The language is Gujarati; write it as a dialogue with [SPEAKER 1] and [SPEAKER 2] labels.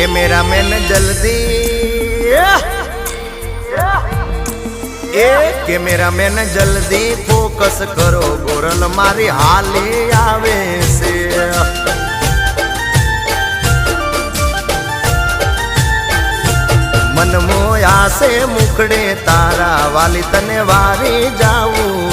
[SPEAKER 1] કેમેરામેન જલ્દી કેમેરામેન જલ્દી ફોકસ કરો ગોરલ મારી હાલી આવે છે મન મોયા છે મુખડે તારા વાલી તને વારી જાવું